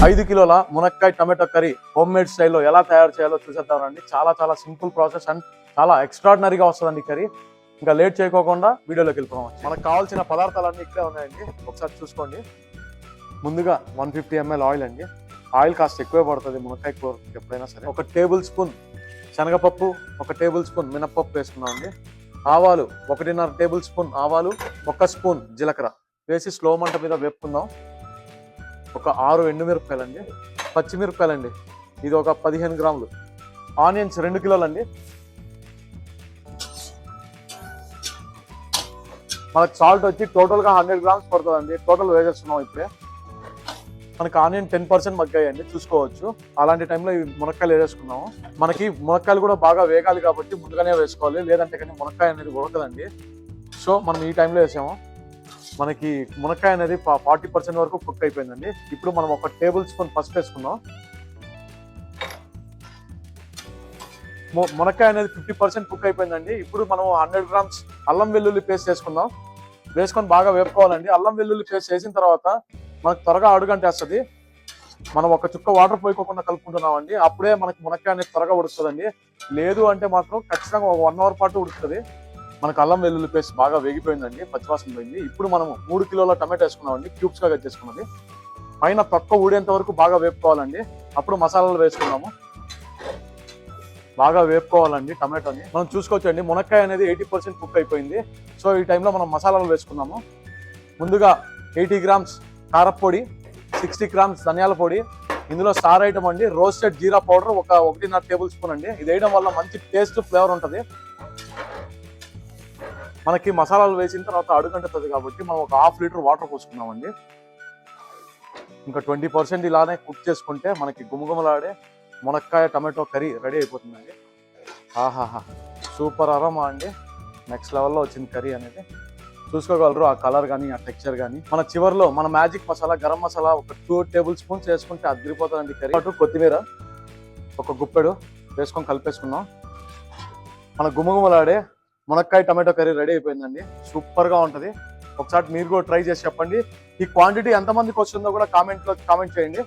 5 కిలోల మునక్కాయ tomato curry home made స్టైల్లో ఎలా తయారు చేయాలో చూసేద్దామండి. చాలా సింపుల్ ప్రాసెస్ అండ్ చాలా ఎక్స్ట్రాడినరీగా వస్తుందండి ఈ కర్రీ. ఇంకా లేట్ చేయకోకుండా వీడియోలోకి వెళ్ళిపోదాం. మనకు కావాల్సిన పదార్థాలన్నీ ఇక్కడే ఉన్నాయండి, ఒకసారి చూసుకోండి. ముందుగా 150 ml ఆయిల్ అండి. ఆయిల్ కాస్త ఎక్కువే పడుతుంది మునక్కాయ కూరకి ఎప్పుడైనా సరే. 1 టేబుల్ స్పూన్ శనగపప్పు, 1 టేబుల్ స్పూన్ మినప్పప్పు వేసుకున్నామండి. ఆవాలు 1.5 టేబుల్ స్పూన్ ఆవాలు, 1 స్పూన్ జీలకర్ర వేసి స్లో మంట మీద వేపుకుందాం. ఒక 6 ఎండుమిరపకాయలండి. పచ్చిమిరపకాయలండి, ఇది ఒక 15 గ్రాములు. ఆనియన్స్ 2 కిలోలండి. మనకు సాల్ట్ వచ్చి టోటల్గా 100 గ్రామ్స్ పడుతుందండి. టోటల్ వేసేస్తున్నాం ఇప్పుడే. మనకి ఆనియన్ 10% మగ్గాయండి, చూసుకోవచ్చు. అలాంటి టైంలో ఈ మునక్కాయలు వేసేసుకున్నాము. మనకి మునక్కాయలు కూడా బాగా వేగాలి కాబట్టి ముందుగానే వేసుకోవాలి, లేదంటే కానీ మునక్కాయ అనేది ఉడకదండి. సో మనం ఈ టైంలో వేసాము. మనకి మునక్కాయ అనేది 40% వరకు కుక్ అయిపోయిందండి. ఇప్పుడు మనం 1 టేబుల్ స్పూన్ పసుపు వేసుకుందాం. మునక్కాయ అనేది 50% కుక్ అయిపోయిందండి. ఇప్పుడు మనం 100 గ్రామ్స్ అల్లం వెల్లుల్లి పేస్ట్ వేసుకుందాం. వేసుకొని బాగా వేపుకోవాలండి. అల్లం వెల్లుల్లి పేస్ట్ వేసిన తర్వాత మనకు త్వరగా అడుగంటేస్తుంది. మనం 1 చుక్క వాటర్ పోయికోకుండా కలుపుకుంటున్నామండి. అప్పుడే మనకి మునక్కాయ అనేది త్వరగా ఉడుకుతుందండి. లేదు అంటే మాత్రం ఖచ్చితంగా 1 అవర్ పాటు ఉడుకుతుంది. మనకు అల్లం వెల్లుల్లి పేస్ట్ బాగా వేగిపోయిందండి, పచ్చివాసన పోయింది. ఇప్పుడు మనం 3 కిలోల టమాటో వేసుకున్నామండి, క్యూబ్స్గా కట్ చేసుకున్నది. పైన తొక్క ఊడేంత వరకు బాగా వేపుకోవాలండి. అప్పుడు మసాలాలు వేసుకున్నాము. బాగా వేపుకోవాలండి టమాటోని. మనం చూసుకోవచ్చండి, మునక్కాయ అనేది 80% కుక్ అయిపోయింది. సో ఈ టైంలో మనం మసాలాలు వేసుకున్నాము. ముందుగా 80 గ్రామ్స్ కారపొడి, 60 గ్రామ్స్ ధనియాల పొడి, ఇందులో స్టార్ ఐటమ్ అండి రోస్టెడ్ జీరా పౌడర్ 1.5 టేబుల్ స్పూన్ అండి. ఇది వేయడం వల్ల మంచి టేస్ట్ ఫ్లేవర్ ఉంటుంది. మనకి మసాలాలు వేసిన తర్వాత అడుగంటుతుంది కాబట్టి మనం ఒక 1/2 లీటర్ వాటర్ పోసుకున్నామండి. ఇంకా 20% ఇలానే కుక్ చేసుకుంటే మనకి గుమగుమలాడే మునక్కాయ టమాటో కర్రీ రెడీ అయిపోతుందండి. ఆహాహా, సూపర్ అరోమా అండి, నెక్స్ట్ లెవెల్లో వచ్చింది కర్రీ అనేది. చూసుకోగలరు ఆ కలర్ కానీ ఆ టెక్స్చర్ కానీ. మన చివరిలో మన magic masala garam masala 2 table spoons వేసుకుంటే అదిరిపోతుందండి కర్రీ. అటు కొత్తిమీర 1 గుప్పెడు వేసుకొని కలిపేసుకున్నాం. మన గుమగుమలాడే మునక్కాయ టమాటో కర్రీ రెడీ అయిపోయిందండి. సూపర్గా ఉంటుంది. ఒకసారి మీరు కూడా ట్రై చేసి చెప్పండి. ఈ క్వాంటిటీ ఎంతమందికి వస్తుందో కూడా కామెంట్ చేయండి.